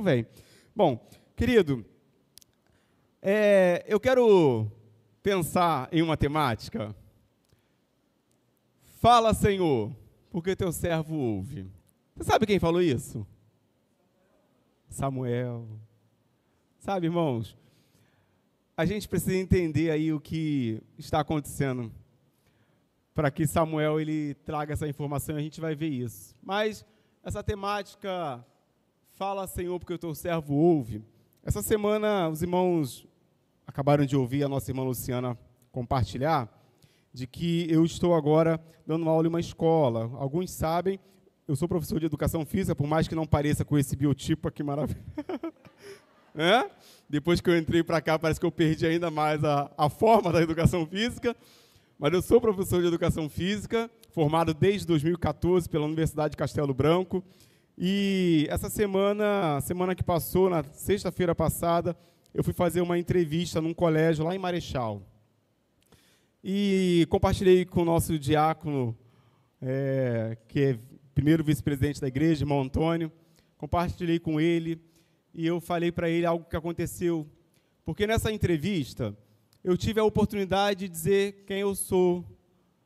Vem. Bom, querido, eu quero pensar em uma temática. Fala, Senhor, porque teu servo ouve. Você sabe quem falou isso? Samuel. Sabe, irmãos, a gente precisa entender aí o que está acontecendo para que Samuel ele traga essa informação e a gente vai ver isso. Mas essa temática, fala, Senhor, porque o teu servo ouve. Essa semana, os irmãos acabaram de ouvir a nossa irmã Luciana compartilhar de que eu estou agora dando uma aula em uma escola. Alguns sabem, eu sou professor de educação física, por mais que não pareça com esse biotipo aqui maravilhoso. Né? Depois que eu entrei para cá, parece que eu perdi ainda mais a forma da educação física. Mas eu sou professor de educação física, formado desde 2014 pela Universidade de Castelo Branco. E essa semana que passou, na sexta-feira passada, eu fui fazer uma entrevista num colégio lá em Marechal. E compartilhei com o nosso diácono, que é primeiro vice-presidente da igreja, irmão Antônio. Compartilhei com ele e eu falei para ele algo que aconteceu. Porque nessa entrevista, eu tive a oportunidade de dizer quem eu sou.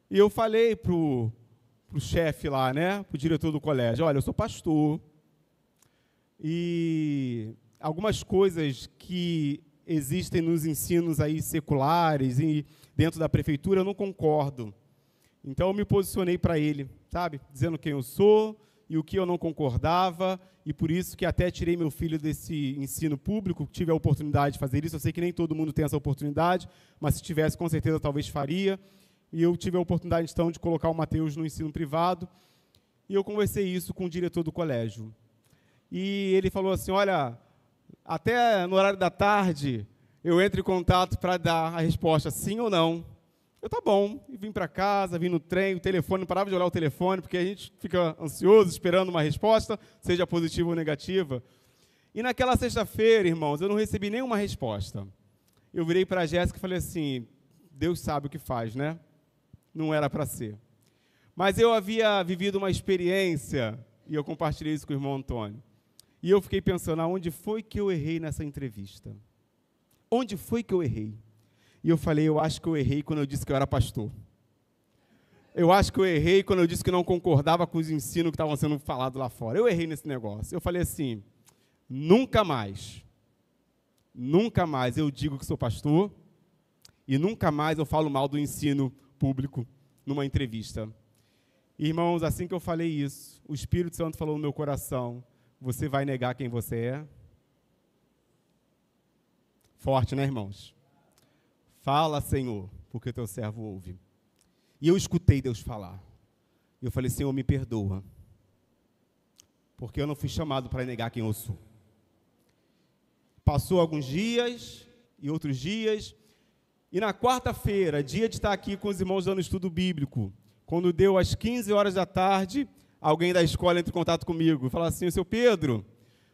E eu falei para o chefe lá, né, para o diretor do colégio, olha, eu sou pastor, e algumas coisas que existem nos ensinos aí seculares e dentro da prefeitura eu não concordo. Então eu me posicionei para ele, sabe, dizendo quem eu sou e o que eu não concordava, e por isso que até tirei meu filho desse ensino público, tive a oportunidade de fazer isso. Eu sei que nem todo mundo tem essa oportunidade, mas se tivesse, com certeza, talvez faria. E eu tive a oportunidade, então, de colocar o Mateus no ensino privado, e eu conversei isso com o diretor do colégio. E ele falou assim, olha, até no horário da tarde, eu entro em contato para dar a resposta sim ou não. Eu, tá bom, e vim para casa, vim no trem, o telefone, não parava de olhar o telefone, porque a gente fica ansioso, esperando uma resposta, seja positiva ou negativa. E naquela sexta-feira, irmãos, eu não recebi nenhuma resposta. Eu virei para a Jéssica e falei assim, Deus sabe o que faz, né? Não era para ser. Mas eu havia vivido uma experiência, e eu compartilhei isso com o irmão Antônio, e eu fiquei pensando, aonde foi que eu errei nessa entrevista? Onde foi que eu errei? E eu falei, eu acho que eu errei quando eu disse que eu era pastor. Eu acho que eu errei quando eu disse que não concordava com os ensinos que estavam sendo falados lá fora. Eu errei nesse negócio. Eu falei assim, nunca mais eu digo que sou pastor, e nunca mais eu falo mal do ensino público numa entrevista. Irmãos, assim que eu falei isso, o Espírito Santo falou no meu coração, você vai negar quem você é? Forte, né, irmãos? Fala, Senhor, porque teu servo ouve. E eu escutei Deus falar. E eu falei, Senhor, me perdoa, porque eu não fui chamado para negar quem eu sou. Passou alguns dias e outros dias, e na quarta-feira, dia de estar aqui com os irmãos dando estudo bíblico, quando deu às 15 horas da tarde, alguém da escola entra em contato comigo e fala assim, seu Pedro,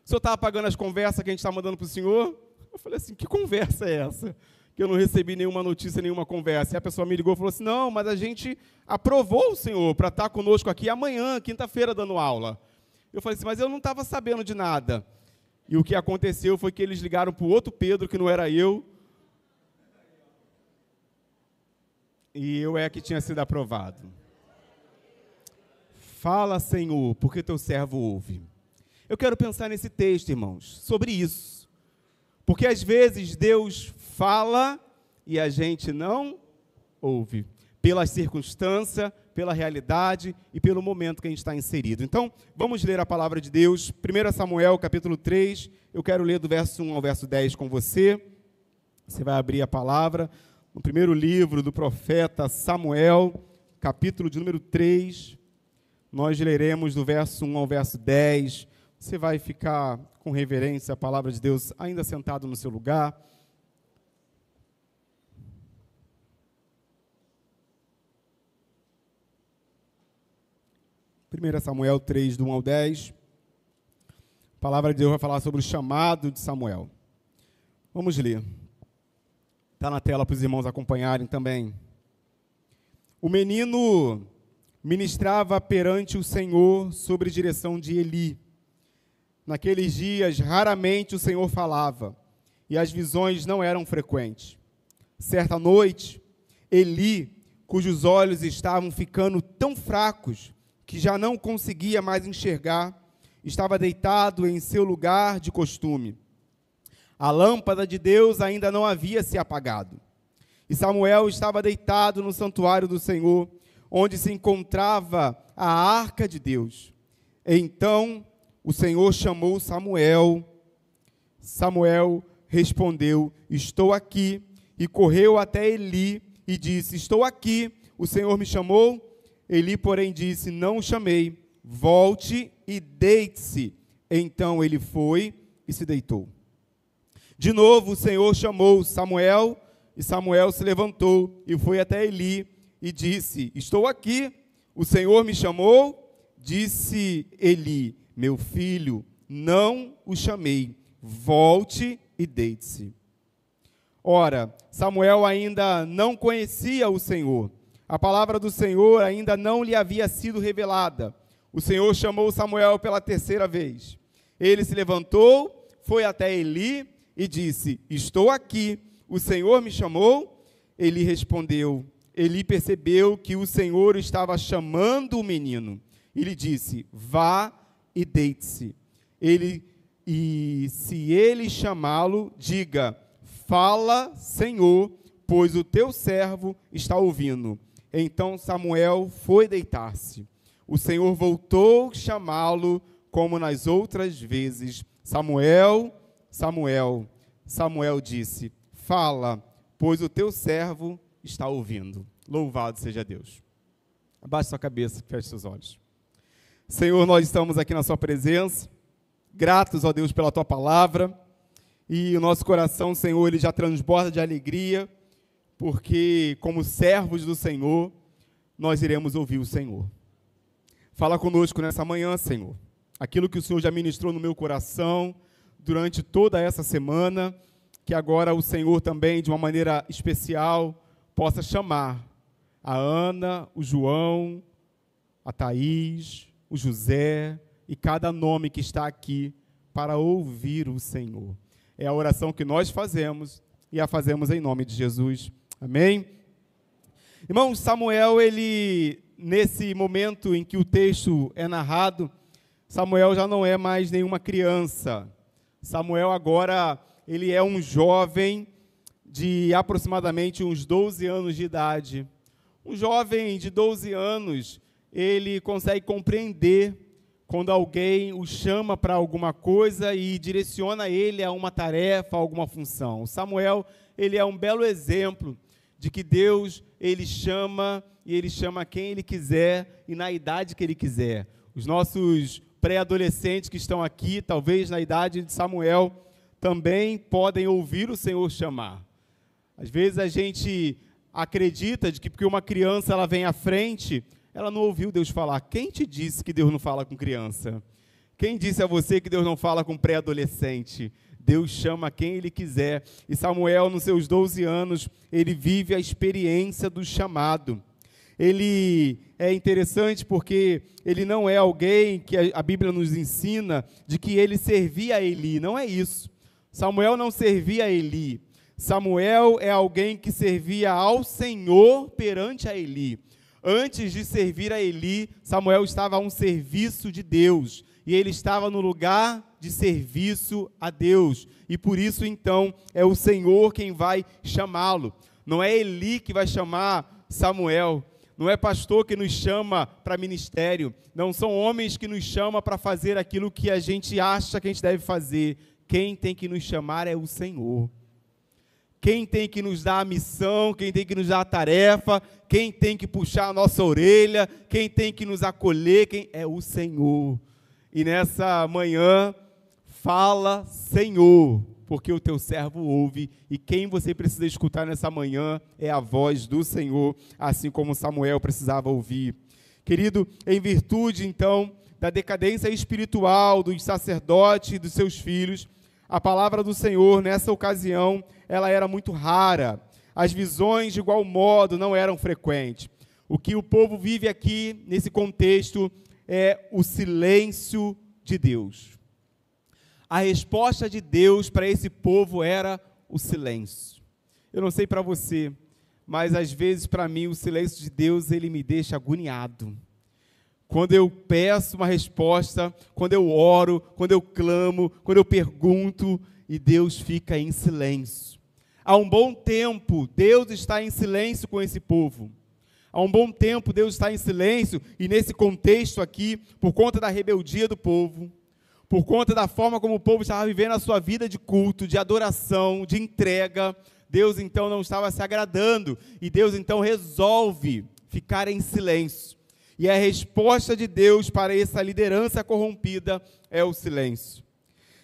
o senhor está apagando as conversas que a gente está mandando para o senhor? Eu falei assim, que conversa é essa? Que eu não recebi nenhuma notícia, nenhuma conversa. E a pessoa me ligou e falou assim, não, mas a gente aprovou o senhor para estar conosco aqui amanhã, quinta-feira, dando aula. Eu falei assim, mas eu não estava sabendo de nada. E o que aconteceu foi que eles ligaram para o outro Pedro, que não era eu, e eu que tinha sido aprovado. Fala, Senhor, porque teu servo ouve. Eu quero pensar nesse texto, irmãos, sobre isso. Porque às vezes Deus fala e a gente não ouve, pela circunstância, pela realidade e pelo momento que a gente está inserido. Então, vamos ler a palavra de Deus, 1 Samuel, capítulo 3, eu quero ler do verso 1 ao verso 10 com você. Você vai abrir a palavra no primeiro livro do profeta Samuel, capítulo de número 3, nós leremos do verso 1 ao verso 10, você vai ficar com reverência à palavra de Deus, ainda sentado no seu lugar. Primeiro Samuel 3, do 1 ao 10, a palavra de Deus vai falar sobre o chamado de Samuel. Vamos ler. Está na tela para os irmãos acompanharem também. O menino ministrava perante o Senhor sob direção de Eli. Naqueles dias, raramente o Senhor falava, e as visões não eram frequentes. Certa noite, Eli, cujos olhos estavam ficando tão fracos que já não conseguia mais enxergar, estava deitado em seu lugar de costume. A lâmpada de Deus ainda não havia se apagado. E Samuel estava deitado no santuário do Senhor, onde se encontrava a arca de Deus. Então o Senhor chamou Samuel. Samuel respondeu: estou aqui. E correu até Eli e disse: estou aqui, o Senhor me chamou? Eli, porém, disse: não o chamei, volte e deite-se. Então ele foi e se deitou. De novo o Senhor chamou Samuel, e Samuel se levantou e foi até Eli e disse: estou aqui, o Senhor me chamou? Disse Eli: meu filho, não o chamei, volte e deite-se. Ora, Samuel ainda não conhecia o Senhor. A palavra do Senhor ainda não lhe havia sido revelada. O Senhor chamou Samuel pela terceira vez. Ele se levantou, foi até Eli e disse: estou aqui, o Senhor me chamou? Eli respondeu. Eli percebeu que o Senhor estava chamando o menino. E lhe disse: vá e deite-se. E se ele chamá-lo, diga: fala, Senhor, pois o teu servo está ouvindo. Então Samuel foi deitar-se. O Senhor voltou a chamá-lo como nas outras vezes: Samuel, Samuel. Samuel disse: fala, pois o teu servo está ouvindo. Louvado seja Deus. Abaixe sua cabeça, feche seus olhos. Senhor, nós estamos aqui na sua presença, gratos, ó Deus, pela tua palavra, e o nosso coração, Senhor, ele já transborda de alegria, porque como servos do Senhor, nós iremos ouvir o Senhor. Fala conosco nessa manhã, Senhor, aquilo que o Senhor já ministrou no meu coração durante toda essa semana, que agora o Senhor também, de uma maneira especial, possa chamar a Ana, o João, a Thaís, o José e cada nome que está aqui para ouvir o Senhor. É a oração que nós fazemos e a fazemos em nome de Jesus. Amém? Irmãos, Samuel, ele, nesse momento em que o texto é narrado, Samuel já não é mais nenhuma criança. Samuel agora, ele é um jovem de aproximadamente uns 12 anos de idade. Um jovem de 12 anos, ele consegue compreender quando alguém o chama para alguma coisa e direciona ele a uma tarefa, a alguma função. O Samuel, ele é um belo exemplo de que Deus, ele chama, e ele chama quem ele quiser e na idade que ele quiser. Os nossos pré-adolescentes que estão aqui, talvez na idade de Samuel, também podem ouvir o Senhor chamar. Às vezes a gente acredita de que porque uma criança ela vem à frente, ela não ouviu Deus falar. Quem te disse que Deus não fala com criança? Quem disse a você que Deus não fala com pré-adolescente? Deus chama quem Ele quiser. E Samuel, nos seus 12 anos, ele vive a experiência do chamado. Ele é interessante porque ele não é alguém que a Bíblia nos ensina de que ele servia a Eli. Não é isso. Samuel não servia a Eli. Samuel é alguém que servia ao Senhor perante a Eli. Antes de servir a Eli, Samuel estava a um serviço de Deus, e ele estava no lugar de serviço a Deus, e por isso então é o Senhor quem vai chamá-lo. Não é Eli que vai chamar Samuel, não é pastor que nos chama para ministério, não são homens que nos chamam para fazer aquilo que a gente acha que a gente deve fazer. Quem tem que nos chamar é o Senhor. Quem tem que nos dar a missão, quem tem que nos dar a tarefa, quem tem que puxar a nossa orelha, quem tem que nos acolher, quem é o Senhor. E nessa manhã, fala Senhor, porque o teu servo ouve, e quem você precisa escutar nessa manhã é a voz do Senhor, assim como Samuel precisava ouvir. Querido, em virtude então da decadência espiritual dos sacerdotes e dos seus filhos, a palavra do Senhor, nessa ocasião, ela era muito rara. As visões, de igual modo, não eram frequentes. O que o povo vive aqui, nesse contexto, é o silêncio de Deus. A resposta de Deus para esse povo era o silêncio. Eu não sei para você, mas às vezes para mim o silêncio de Deus, ele me deixa agoniado. Quando eu peço uma resposta, quando eu oro, quando eu clamo, quando eu pergunto, e Deus fica em silêncio. Há um bom tempo, Deus está em silêncio com esse povo. Há um bom tempo, Deus está em silêncio, e nesse contexto aqui, por conta da rebeldia do povo, por conta da forma como o povo estava vivendo a sua vida de culto, de adoração, de entrega, Deus então não estava se agradando, e Deus então resolve ficar em silêncio. E a resposta de Deus para essa liderança corrompida é o silêncio.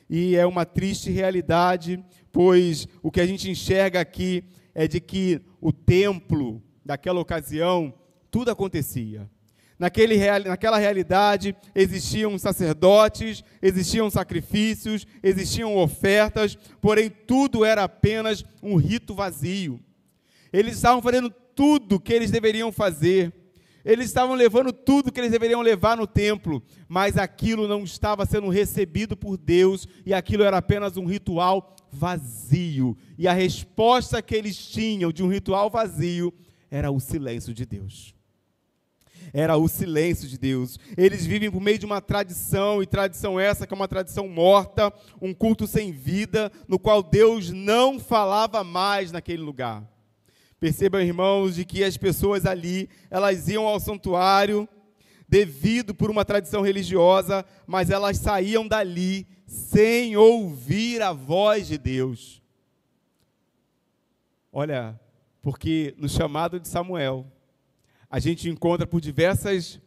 E é uma triste realidade, pois o que a gente enxerga aqui é de que o templo daquela ocasião, tudo acontecia. Naquela realidade existiam sacerdotes, existiam sacrifícios, existiam ofertas, porém tudo era apenas um rito vazio. Eles estavam fazendo tudo o que eles deveriam fazer, eles estavam levando tudo o que eles deveriam levar no templo, mas aquilo não estava sendo recebido por Deus, e aquilo era apenas um ritual vazio. E a resposta que eles tinham de um ritual vazio era o silêncio de Deus. Era o silêncio de Deus. Eles vivem por meio de uma tradição, e tradição essa que é uma tradição morta, um culto sem vida, no qual Deus não falava mais naquele lugar. Percebam, irmãos, de que as pessoas ali, elas iam ao santuário, devido por uma tradição religiosa, mas elas saíam dali sem ouvir a voz de Deus. Olha, porque no chamado de Samuel, a gente encontra por diversos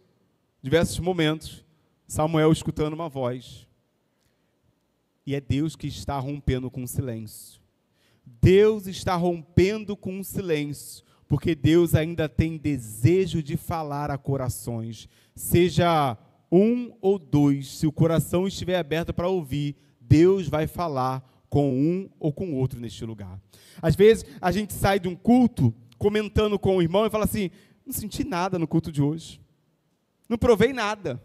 momentos, Samuel escutando uma voz. E é Deus que está rompendo com o silêncio. Deus está rompendo com o silêncio, porque Deus ainda tem desejo de falar a corações. Seja um ou dois, se o coração estiver aberto para ouvir, Deus vai falar com um ou com outro neste lugar. Às vezes, a gente sai de um culto, comentando com o irmão, e fala assim: não senti nada no culto de hoje, não provei nada.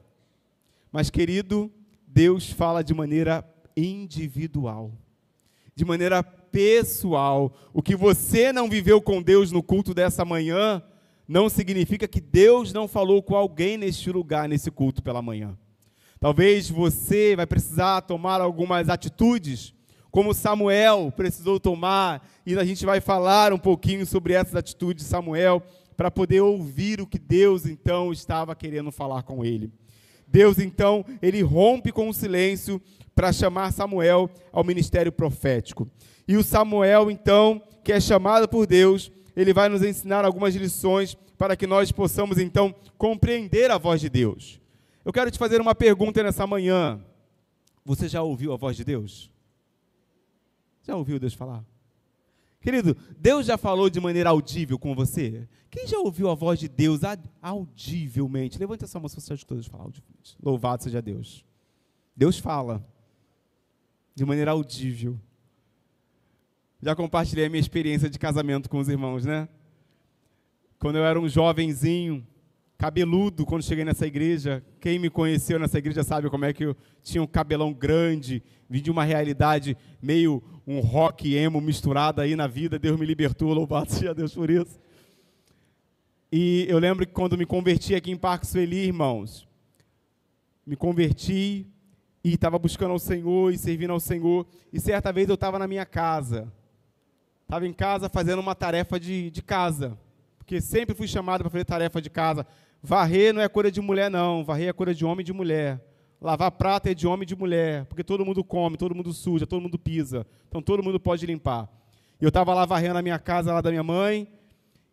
Mas, querido, Deus fala de maneira individual, de maneira pessoal. O que você não viveu com Deus no culto dessa manhã, não significa que Deus não falou com alguém neste lugar, nesse culto pela manhã. Talvez você vai precisar tomar algumas atitudes, como Samuel precisou tomar, e a gente vai falar um pouquinho sobre essas atitudes de Samuel, para poder ouvir o que Deus, então, estava querendo falar com ele. Deus, então, ele rompe com o silêncio para chamar Samuel ao ministério profético. E o Samuel, então, que é chamado por Deus, ele vai nos ensinar algumas lições para que nós possamos, então, compreender a voz de Deus. Eu quero te fazer uma pergunta nessa manhã. Você já ouviu a voz de Deus? Já ouviu Deus falar? Querido, Deus já falou de maneira audível com você? Quem já ouviu a voz de Deus audivelmente? Levante essa mão se você escutou Deus falar audivelmente. Louvado seja Deus. Deus fala de maneira audível. Já compartilhei a minha experiência de casamento com os irmãos, né? Quando eu era um jovenzinho, cabeludo, quando cheguei nessa igreja, quem me conheceu nessa igreja sabe como é que eu tinha um cabelão grande, vim de uma realidade meio um rock emo misturado aí na vida. Deus me libertou, louvado seja Deus por isso. E eu lembro que quando me converti aqui em Parque Sueli, irmãos, me converti e estava buscando ao Senhor e servindo ao Senhor, e certa vez eu estava na minha casa, estava em casa fazendo uma tarefa de casa, porque sempre fui chamado para fazer tarefa de casa. Varrer não é coisa de mulher, não. Varrer é coisa de homem e de mulher. Lavar prato é de homem e de mulher, porque todo mundo come, todo mundo suja, todo mundo pisa. Então, todo mundo pode limpar. E eu estava lá varrendo a minha casa, lá da minha mãe,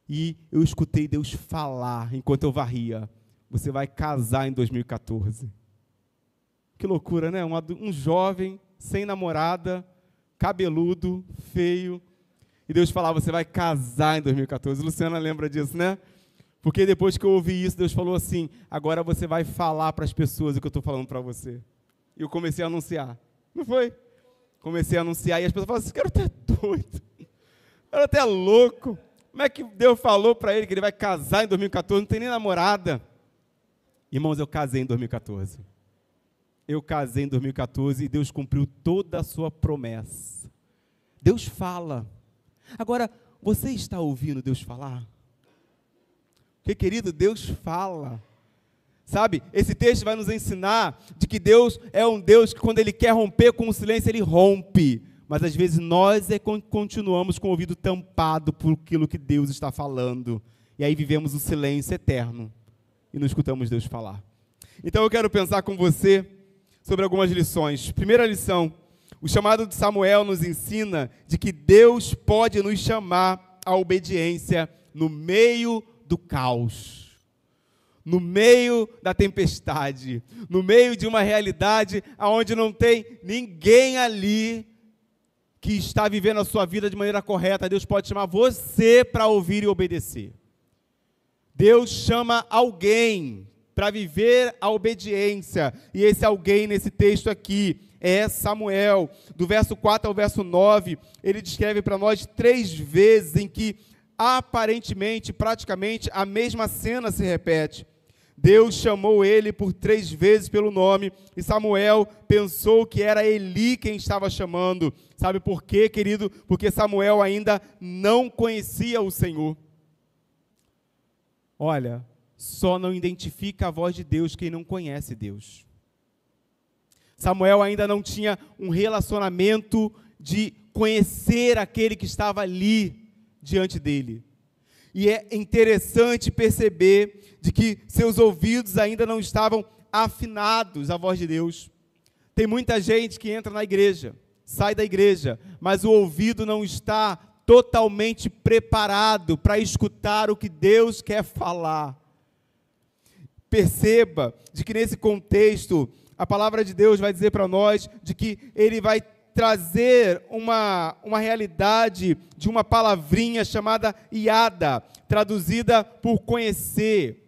e eu escutei Deus falar, enquanto eu varria: você vai casar em 2014. Que loucura, né? Um jovem, sem namorada, cabeludo, feio, e Deus falava: você vai casar em 2014. Luciana lembra disso, né? Porque depois que eu ouvi isso, Deus falou assim: agora você vai falar para as pessoas o que eu estou falando para você. E eu comecei a anunciar. Não foi? Comecei a anunciar, e as pessoas falaram assim: esse cara até doido, era até louco. Como é que Deus falou para ele que ele vai casar em 2014? Não tem nem namorada. Irmãos, eu casei em 2014. Eu casei em 2014 e Deus cumpriu toda a sua promessa. Deus fala. Agora, você está ouvindo Deus falar? Porque, querido, Deus fala. Sabe, esse texto vai nos ensinar de que Deus é um Deus que quando Ele quer romper com o silêncio, Ele rompe. Mas às vezes nós continuamos com o ouvido tampado por aquilo que Deus está falando. E aí vivemos o silêncio eterno e não escutamos Deus falar. Então eu quero pensar com você sobre algumas lições. Primeira lição, o chamado de Samuel nos ensina de que Deus pode nos chamar à obediência no meio do caos, no meio da tempestade, no meio de uma realidade onde não tem ninguém ali que está vivendo a sua vida de maneira correta. Deus pode chamar você para ouvir e obedecer. Deus chama alguém para viver a obediência, e esse alguém nesse texto aqui é Samuel. Do verso 4 ao verso 9, ele descreve para nós 3 vezes em que aparentemente, praticamente, a mesma cena se repete. Deus chamou ele por 3 vezes pelo nome, e Samuel pensou que era Eli quem estava chamando. Sabe por quê, querido? Porque Samuel ainda não conhecia o Senhor. Olha, só não identifica a voz de Deus quem não conhece Deus. Samuel ainda não tinha um relacionamento de conhecer aquele que estava ali diante dele. E é interessante perceber de que seus ouvidos ainda não estavam afinados à voz de Deus. Tem muita gente que entra na igreja, sai da igreja, mas o ouvido não está totalmente preparado para escutar o que Deus quer falar. Perceba de que nesse contexto, a palavra de Deus vai dizer para nós de que Ele vai trazer uma realidade de uma palavrinha chamada iada, traduzida por conhecer.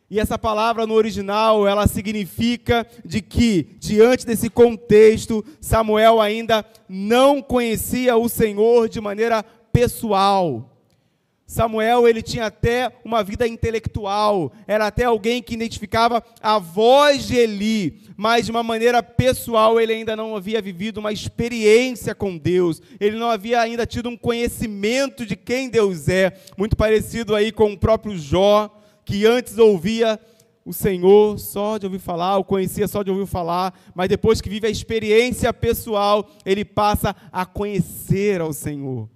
E essa palavra no original, ela significa de que, diante desse contexto, Samuel ainda não conhecia o Senhor de maneira pessoal. Samuel, ele tinha até uma vida intelectual, era até alguém que identificava a voz de Eli, mas de uma maneira pessoal ele ainda não havia vivido uma experiência com Deus, ele não havia ainda tido um conhecimento de quem Deus é, muito parecido aí com o próprio Jó, que antes ouvia o Senhor só de ouvir falar, o conhecia só de ouvir falar, mas depois que vive a experiência pessoal, ele passa a conhecer ao Senhor.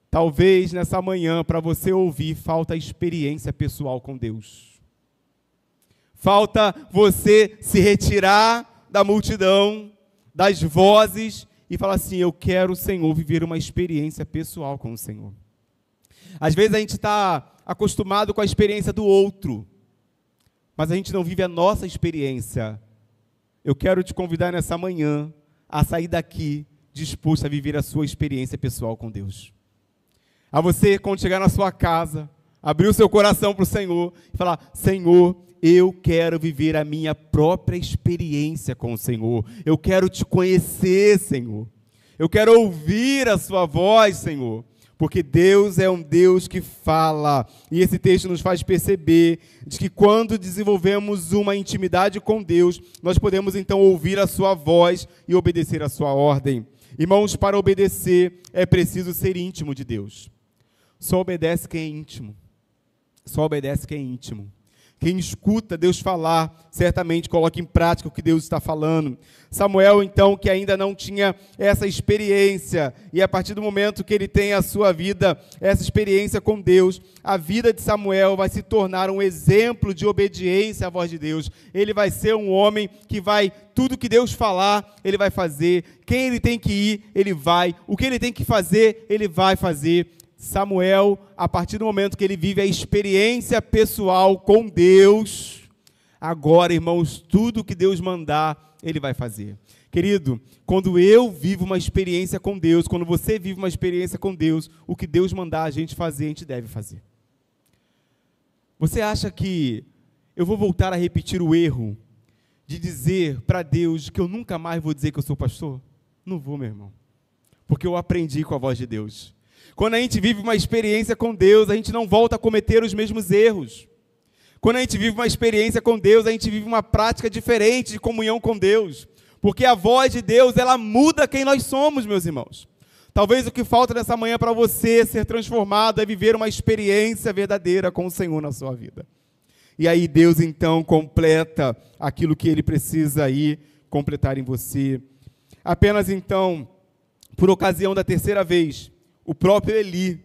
Talvez nessa manhã, para você ouvir, falta experiência pessoal com Deus. Falta você se retirar da multidão, das vozes, e falar assim, eu quero, Senhor, viver uma experiência pessoal com o Senhor. Às vezes a gente está acostumado com a experiência do outro, mas a gente não vive a nossa experiência. Eu quero te convidar nessa manhã a sair daqui disposto a viver a sua experiência pessoal com Deus. A você, quando chegar na sua casa, abrir o seu coração para o Senhor e falar, Senhor, eu quero viver a minha própria experiência com o Senhor. Eu quero te conhecer, Senhor. Eu quero ouvir a sua voz, Senhor. Porque Deus é um Deus que fala. E esse texto nos faz perceber de que quando desenvolvemos uma intimidade com Deus, nós podemos então ouvir a sua voz e obedecer a sua ordem. Irmãos, para obedecer é preciso ser íntimo de Deus. Só obedece quem é íntimo. Só obedece quem é íntimo. Quem escuta Deus falar, certamente coloca em prática o que Deus está falando. Samuel, então, que ainda não tinha essa experiência, e a partir do momento que ele tem a sua vida, essa experiência com Deus, a vida de Samuel vai se tornar um exemplo de obediência à voz de Deus. Ele vai ser um homem que vai, tudo que Deus falar, ele vai fazer. Quem ele tem que ir, ele vai. O que ele tem que fazer, ele vai fazer. Samuel, a partir do momento que ele vive a experiência pessoal com Deus, agora, irmãos, tudo que Deus mandar, ele vai fazer. Querido, quando eu vivo uma experiência com Deus, quando você vive uma experiência com Deus, o que Deus mandar a gente fazer, a gente deve fazer. Você acha que eu vou voltar a repetir o erro de dizer para Deus que eu nunca mais vou dizer que eu sou pastor? Não vou, meu irmão, porque eu aprendi com a voz de Deus. Quando a gente vive uma experiência com Deus, a gente não volta a cometer os mesmos erros. Quando a gente vive uma experiência com Deus, a gente vive uma prática diferente de comunhão com Deus. Porque a voz de Deus, ela muda quem nós somos, meus irmãos. Talvez o que falta nessa manhã para você ser transformado é viver uma experiência verdadeira com o Senhor na sua vida. E aí Deus então completa aquilo que Ele precisa aí completar em você. Apenas então, por ocasião da terceira vez, o próprio Eli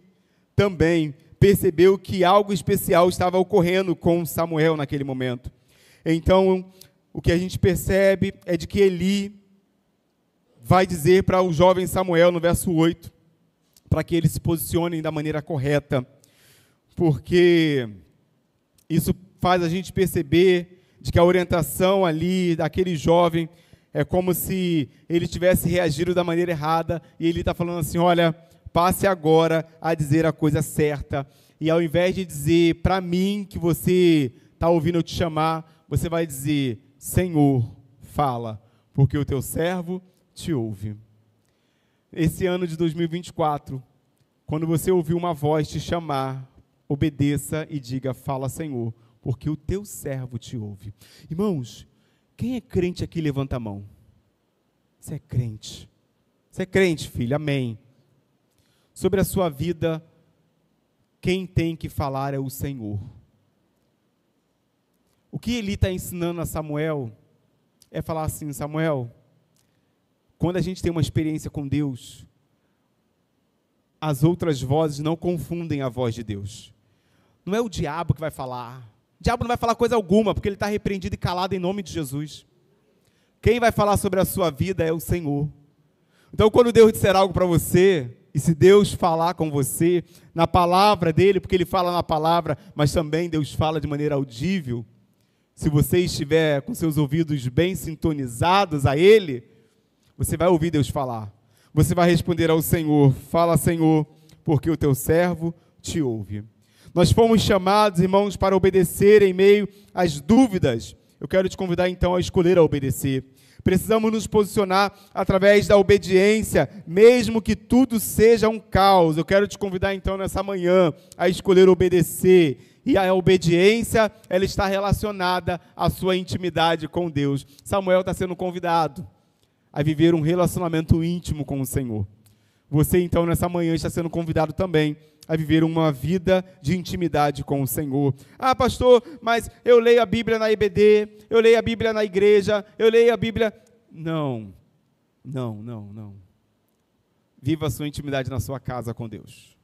também percebeu que algo especial estava ocorrendo com Samuel naquele momento. Então, o que a gente percebe é de que Eli vai dizer para o jovem Samuel, no verso 8, para que eles se posicionem da maneira correta, porque isso faz a gente perceber de que a orientação ali daquele jovem é como se ele tivesse reagido da maneira errada, e ele está falando assim, olha, passe agora a dizer a coisa certa, e ao invés de dizer para mim que você está ouvindo eu te chamar, você vai dizer, Senhor, fala, porque o teu servo te ouve. Esse ano de 2024, quando você ouvir uma voz te chamar, obedeça e diga, fala Senhor, porque o teu servo te ouve. Irmãos, quem é crente aqui, levanta a mão. Você é crente. Você é crente, filho, amém. Sobre a sua vida, quem tem que falar é o Senhor. O que Eli está ensinando a Samuel é falar assim, Samuel, quando a gente tem uma experiência com Deus, as outras vozes não confundem a voz de Deus. Não é o diabo que vai falar. O diabo não vai falar coisa alguma, porque ele está repreendido e calado em nome de Jesus. Quem vai falar sobre a sua vida é o Senhor. Então, quando Deus disser algo para você, e se Deus falar com você, na palavra dele, porque ele fala na palavra, mas também Deus fala de maneira audível, se você estiver com seus ouvidos bem sintonizados a ele, você vai ouvir Deus falar. Você vai responder ao Senhor, fala Senhor, porque o teu servo te ouve. Nós fomos chamados, irmãos, para obedecer em meio às dúvidas. Eu quero te convidar então a escolher a obedecer. Precisamos nos posicionar através da obediência, mesmo que tudo seja um caos. Eu quero te convidar então nessa manhã a escolher obedecer. E a obediência, ela está relacionada à sua intimidade com Deus. Samuel está sendo convidado a viver um relacionamento íntimo com o Senhor. Você então nessa manhã está sendo convidado também a viver uma vida de intimidade com o Senhor. Ah, pastor, mas eu leio a Bíblia na IBD, eu leio a Bíblia na igreja, eu leio a Bíblia... Não. Viva a sua intimidade na sua casa com Deus.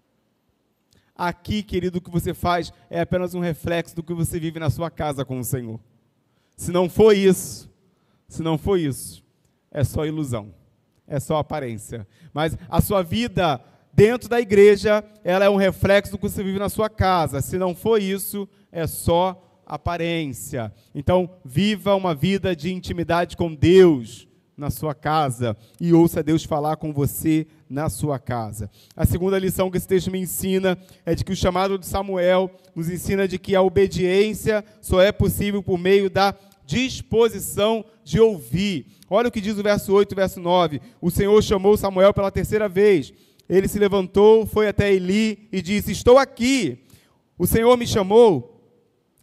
Aqui, querido, o que você faz é apenas um reflexo do que você vive na sua casa com o Senhor. Se não for isso, é só ilusão, é só aparência. Mas a sua vida dentro da igreja, ela é um reflexo do que você vive na sua casa. Se não for isso, é só aparência. Então, viva uma vida de intimidade com Deus na sua casa e ouça Deus falar com você na sua casa. A segunda lição que esse texto me ensina é de que o chamado de Samuel nos ensina de que a obediência só é possível por meio da disposição de ouvir. Olha o que diz o verso 8 e verso 9. O Senhor chamou Samuel pela terceira vez. Ele se levantou, foi até Eli e disse, estou aqui. O Senhor me chamou.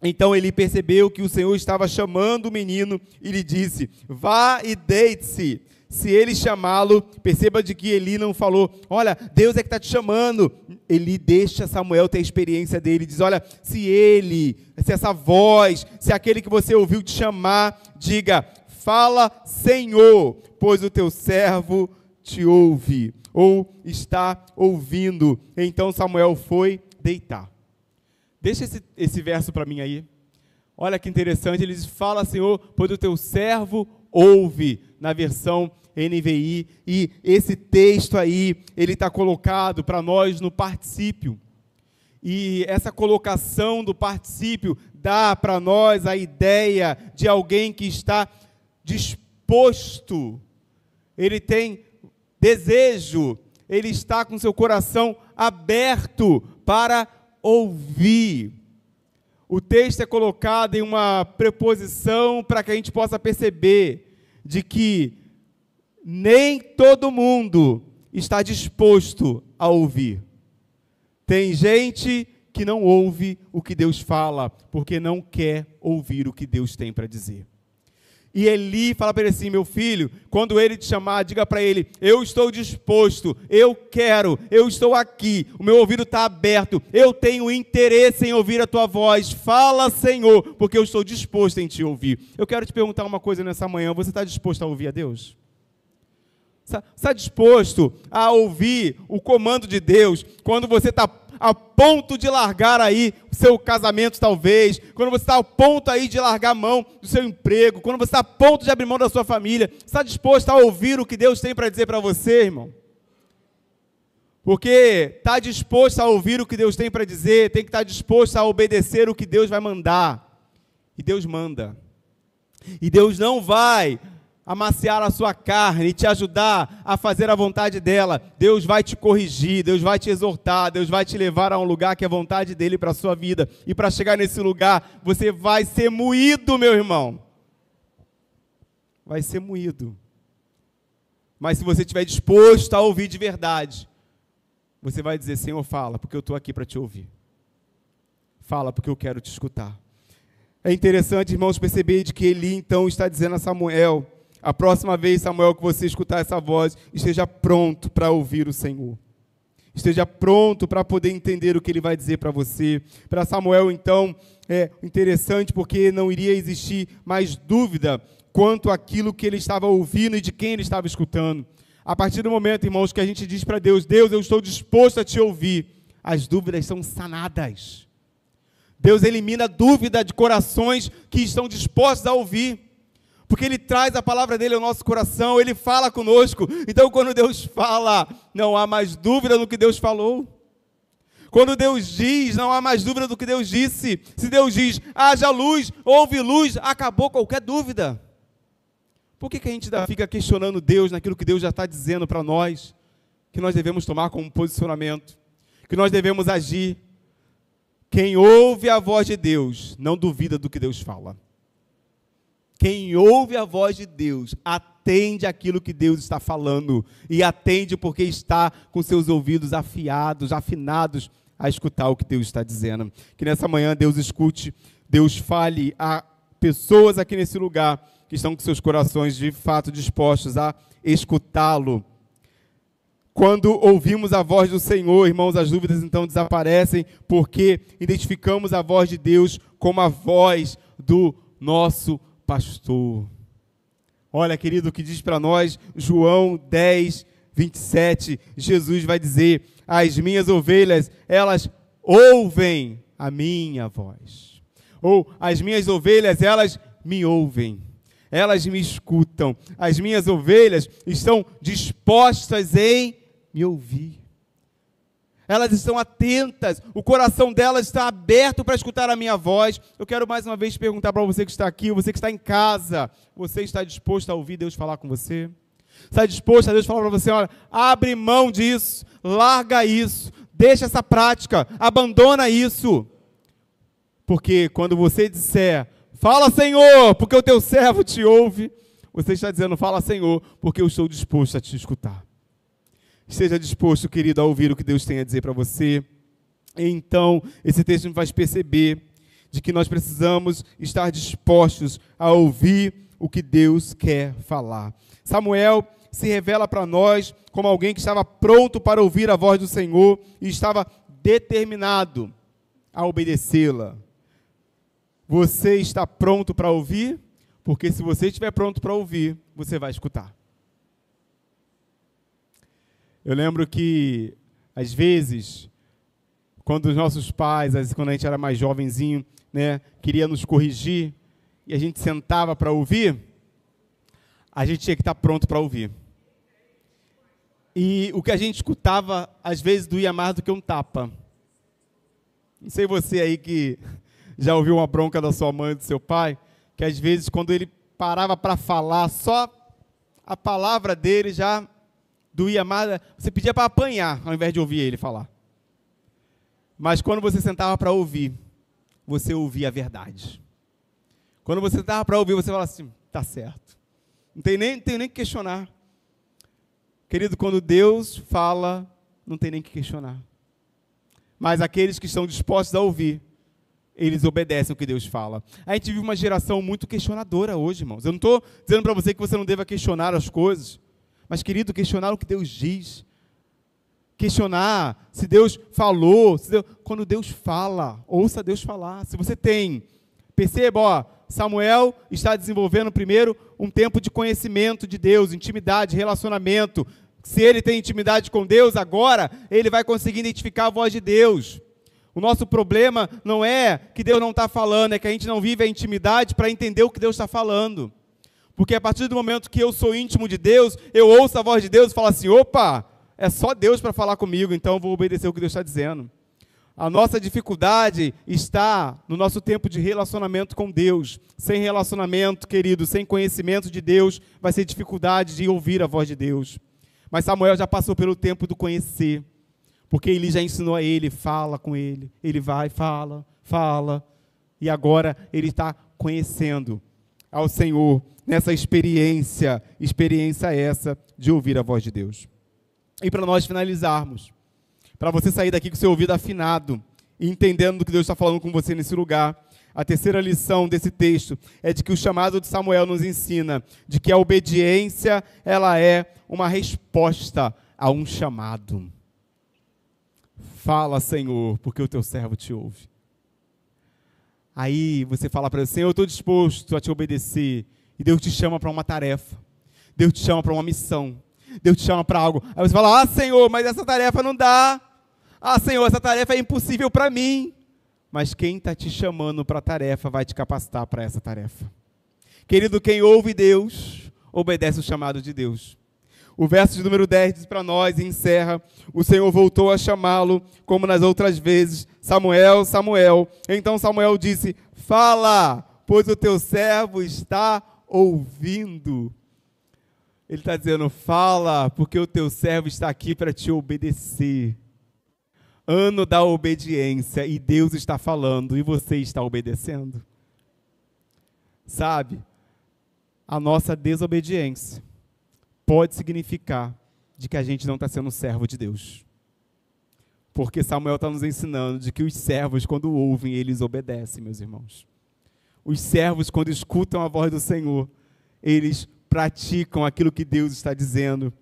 Então Eli percebeu que o Senhor estava chamando o menino e lhe disse, vá e deite-se. Se ele chamá-lo, perceba de que Eli não falou, olha, Deus é que está te chamando. Eli deixa Samuel ter a experiência dele, diz, olha, se essa voz, se aquele que você ouviu te chamar, diga, fala Senhor, pois o teu servo te ouve, ou está ouvindo. Então Samuel foi deitar. Deixa esse verso para mim aí. Olha que interessante, ele diz, fala Senhor, pois o teu servo ouve, na versão NVI, e esse texto aí, ele está colocado para nós no particípio. E essa colocação do particípio dá para nós a ideia de alguém que está disposto, ele tem desejo, ele está com seu coração aberto para ouvir. O texto é colocado em uma preposição para que a gente possa perceber de que nem todo mundo está disposto a ouvir. Tem gente que não ouve o que Deus fala, porque não quer ouvir o que Deus tem para dizer. E Eli fala para ele assim: meu filho, quando ele te chamar, diga para ele: eu estou disposto, eu quero, eu estou aqui, o meu ouvido está aberto, eu tenho interesse em ouvir a tua voz, fala, Senhor, porque eu estou disposto em te ouvir. Eu quero te perguntar uma coisa nessa manhã: você está disposto a ouvir a Deus? Está disposto a ouvir o comando de Deus quando você está a ponto de largar aí o seu casamento, talvez, quando você está a ponto aí de largar a mão do seu emprego, quando você está a ponto de abrir mão da sua família? Está disposto a ouvir o que Deus tem para dizer para você, irmão? Porque está disposto a ouvir o que Deus tem para dizer, tem que estar disposto a obedecer o que Deus vai mandar. E Deus manda. E Deus não vai amaciar a sua carne e te ajudar a fazer a vontade dela. Deus vai te corrigir, Deus vai te exortar, Deus vai te levar a um lugar que é a vontade dele para a sua vida. E para chegar nesse lugar, você vai ser moído, meu irmão. Vai ser moído. Mas se você estiver disposto a ouvir de verdade, você vai dizer: Senhor, fala, porque eu estou aqui para te ouvir. Fala, porque eu quero te escutar. É interessante, irmãos, perceber de que Eli então está dizendo a Samuel: a próxima vez, Samuel, que você escutar essa voz, esteja pronto para ouvir o Senhor. Esteja pronto para poder entender o que ele vai dizer para você. Para Samuel, então, é interessante porque não iria existir mais dúvida quanto àquilo que ele estava ouvindo e de quem ele estava escutando. A partir do momento, irmãos, que a gente diz para Deus: Deus, eu estou disposto a te ouvir, as dúvidas são sanadas. Deus elimina a dúvida de corações que estão dispostos a ouvir. Porque Ele traz a palavra dEle ao nosso coração, Ele fala conosco. Então, quando Deus fala, não há mais dúvida no que Deus falou. Quando Deus diz, não há mais dúvida do que Deus disse. Se Deus diz: haja luz, houve luz, acabou qualquer dúvida. Por que a gente ainda fica questionando Deus naquilo que Deus já está dizendo para nós? Que nós devemos tomar como posicionamento, que nós devemos agir. Quem ouve a voz de Deus, não duvida do que Deus fala. Quem ouve a voz de Deus, atende aquilo que Deus está falando. E atende porque está com seus ouvidos afiados, afinados a escutar o que Deus está dizendo. Que nessa manhã Deus escute, Deus fale a pessoas aqui nesse lugar que estão com seus corações de fato dispostos a escutá-lo. Quando ouvimos a voz do Senhor, irmãos, as dúvidas então desaparecem, porque identificamos a voz de Deus como a voz do nosso pastor. Olha, querido, o que diz para nós João 10, 27, Jesus vai dizer: as minhas ovelhas, elas ouvem a minha voz. Ou, as minhas ovelhas, elas me ouvem. Elas me escutam. As minhas ovelhas estão dispostas em me ouvir. Elas estão atentas, o coração delas está aberto para escutar a minha voz. Eu quero mais uma vez perguntar para você que está aqui, você que está em casa: você está disposto a ouvir Deus falar com você? Está disposto a Deus falar para você: olha, abre mão disso, larga isso, deixa essa prática, abandona isso? Porque quando você disser: fala, Senhor, porque o teu servo te ouve, você está dizendo: fala, Senhor, porque eu estou disposto a te escutar. Esteja disposto, querido, a ouvir o que Deus tem a dizer para você. Então, esse texto nos faz perceber de que nós precisamos estar dispostos a ouvir o que Deus quer falar. Samuel se revela para nós como alguém que estava pronto para ouvir a voz do Senhor e estava determinado a obedecê-la. Você está pronto para ouvir? Porque se você estiver pronto para ouvir, você vai escutar. Eu lembro que, às vezes, quando os nossos pais, quando a gente era mais jovenzinho, né, queria nos corrigir, e a gente sentava para ouvir, a gente tinha que estar pronto para ouvir. E o que a gente escutava, às vezes, doía mais do que um tapa. Não sei você aí que já ouviu uma bronca da sua mãe, do seu pai, que às vezes, quando ele parava para falar, só a palavra dele já doía mais, você pedia para apanhar, ao invés de ouvir ele falar. Mas quando você sentava para ouvir, você ouvia a verdade. Quando você sentava para ouvir, você falava assim: está certo. Não tem nem que questionar. Querido, quando Deus fala, não tem nem que questionar. mas aqueles que estão dispostos a ouvir, eles obedecem o que Deus fala. A gente vive uma geração muito questionadora hoje, irmãos. Eu não estou dizendo para você que você não deva questionar as coisas, mas, querido, questionar o que Deus diz. Questionar se Deus falou. Quando Deus fala, ouça Deus falar. Se você tem, perceba, Samuel está desenvolvendo primeiro um tempo de conhecimento de Deus, intimidade, relacionamento. Se ele tem intimidade com Deus, agora ele vai conseguir identificar a voz de Deus. O nosso problema não é que Deus não está falando, é que a gente não vive a intimidade para entender o que Deus está falando. Porque a partir do momento que eu sou íntimo de Deus, eu ouço a voz de Deus e falo assim, opa, é só Deus para falar comigo, então eu vou obedecer o que Deus está dizendo. A nossa dificuldade está no nosso tempo de relacionamento com Deus. Sem relacionamento, querido, sem conhecimento de Deus, vai ser dificuldade de ouvir a voz de Deus. Mas Samuel já passou pelo tempo do conhecer, porque Eli já ensinou a ele, fala com ele. Ele vai, fala, e agora ele está conhecendo ao Senhor nessa experiência essa de ouvir a voz de Deus. E para nós finalizarmos, para você sair daqui com o seu ouvido afinado e entendendo do que Deus está falando com você nesse lugar, a terceira lição desse texto é de que o chamado de Samuel nos ensina de que a obediência, ela é uma resposta a um chamado. Fala, Senhor, porque o teu servo te ouve. Aí você fala para ele, Senhor, eu estou disposto a te obedecer. E Deus te chama para uma tarefa. Deus te chama para uma missão. Deus te chama para algo. Aí você fala, Senhor, mas essa tarefa não dá. Senhor, essa tarefa é impossível para mim. Mas quem está te chamando para a tarefa vai te capacitar para essa tarefa. Querido, quem ouve Deus, obedece o chamado de Deus. O verso de número 10 diz para nós e encerra, o Senhor voltou a chamá-lo, como nas outras vezes, Samuel, Samuel. Então Samuel disse, fala, pois o teu servo está ouvindo. Ele está dizendo, fala, porque o teu servo está aqui para te obedecer. Ano da obediência, e Deus está falando, e você está obedecendo. Sabe, a nossa desobediência pode significar de que a gente não está sendo servo de Deus. Porque Samuel está nos ensinando de que os servos, quando ouvem, eles obedecem, meus irmãos. Os servos, quando escutam a voz do Senhor, eles praticam aquilo que Deus está dizendo.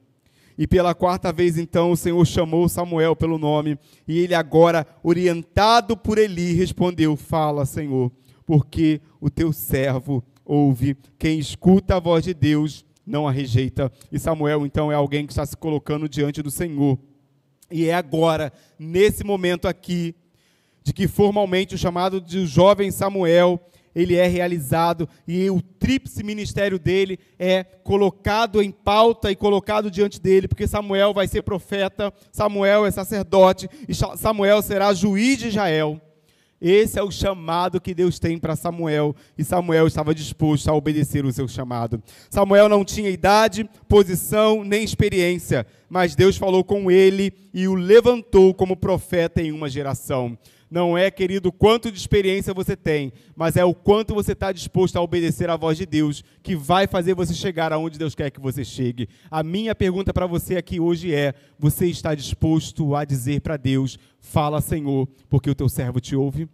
E pela quarta vez, então, o Senhor chamou Samuel pelo nome, e ele agora, orientado por Eli, respondeu, fala, Senhor, porque o teu servo ouve. Quem escuta a voz de Deus não a rejeita. E Samuel, então, é alguém que está se colocando diante do Senhor. E é agora, nesse momento aqui, de que formalmente o chamado de jovem Samuel, ele é realizado e o tríplice ministério dele é colocado em pauta e colocado diante dele, porque Samuel vai ser profeta, Samuel é sacerdote e Samuel será juiz de Israel. Esse é o chamado que Deus tem para Samuel, e Samuel estava disposto a obedecer o seu chamado. Samuel não tinha idade, posição, nem experiência, mas Deus falou com ele e o levantou como profeta em uma geração. Não é, querido, quanto de experiência você tem, mas é o quanto você está disposto a obedecer à voz de Deus, que vai fazer você chegar aonde Deus quer que você chegue. A minha pergunta para você aqui hoje é, você está disposto a dizer para Deus, fala, Senhor, porque o teu servo te ouve?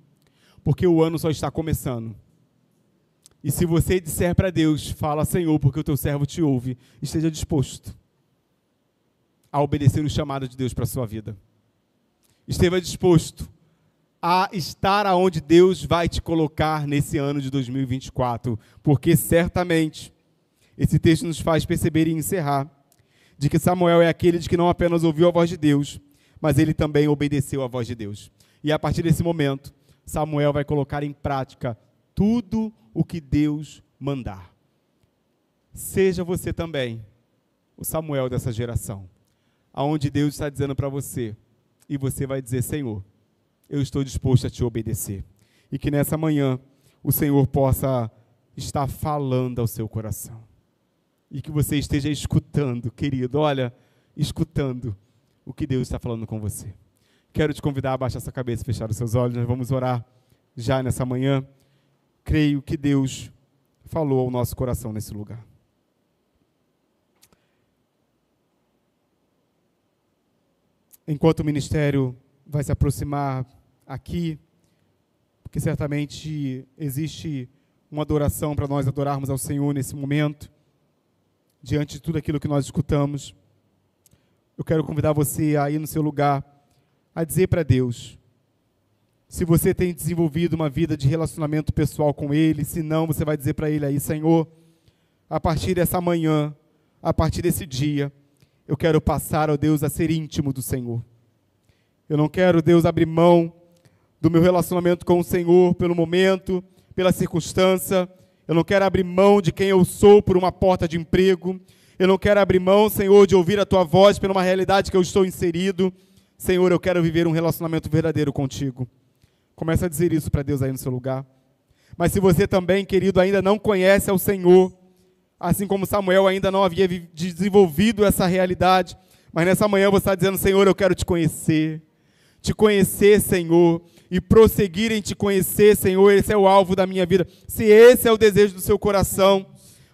Porque o ano só está começando. E se você disser para Deus, fala, Senhor, porque o teu servo te ouve, esteja disposto a obedecer o chamado de Deus para a sua vida. Esteja disposto a estar aonde Deus vai te colocar nesse ano de 2024, porque certamente esse texto nos faz perceber e encerrar de que Samuel é aquele de que não apenas ouviu a voz de Deus, mas ele também obedeceu a voz de Deus. E a partir desse momento, Samuel vai colocar em prática tudo o que Deus mandar. Seja você também o Samuel dessa geração, aonde Deus está dizendo para você, e você vai dizer, Senhor, eu estou disposto a te obedecer. E que nessa manhã o Senhor possa estar falando ao seu coração. E que você esteja escutando, querido, olha, escutando o que Deus está falando com você. Quero te convidar a baixar sua cabeça e fechar os seus olhos. Nós vamos orar já nessa manhã. Creio que Deus falou ao nosso coração nesse lugar. Enquanto o ministério vai se aproximar aqui, porque certamente existe uma adoração para nós adorarmos ao Senhor nesse momento, diante de tudo aquilo que nós escutamos. Eu quero convidar você a ir no seu lugar, a dizer para Deus, se você tem desenvolvido uma vida de relacionamento pessoal com Ele, se não, você vai dizer para Ele aí, Senhor, a partir dessa manhã, a partir desse dia, eu quero passar, ó Deus, a ser íntimo do Senhor. Eu não quero, Deus, abrir mão do meu relacionamento com o Senhor pelo momento, pela circunstância. Eu não quero abrir mão de quem eu sou por uma porta de emprego. Eu não quero abrir mão, Senhor, de ouvir a Tua voz por uma realidade que eu estou inserido. Senhor, eu quero viver um relacionamento verdadeiro contigo. Começa a dizer isso para Deus aí no seu lugar. Mas se você também, querido, ainda não conhece ao Senhor, assim como Samuel ainda não havia desenvolvido essa realidade, mas nessa manhã você está dizendo, Senhor, eu quero te conhecer, Senhor, e prosseguir em te conhecer, Senhor, esse é o alvo da minha vida. Se esse é o desejo do seu coração,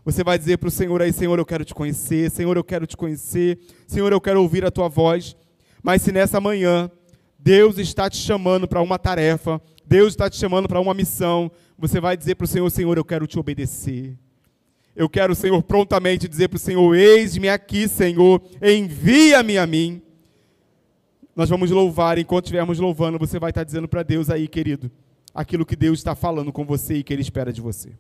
você vai dizer para o Senhor aí, Senhor, eu quero te conhecer, Senhor, eu quero te conhecer, Senhor, eu quero ouvir a Tua voz. Mas se nessa manhã Deus está te chamando para uma tarefa, Deus está te chamando para uma missão, você vai dizer para o Senhor, Senhor, eu quero te obedecer. Eu quero, Senhor, prontamente dizer para o Senhor, eis-me aqui, Senhor, envia-me a mim. Nós vamos louvar, enquanto estivermos louvando, você vai estar dizendo para Deus aí, querido, aquilo que Deus está falando com você e que Ele espera de você.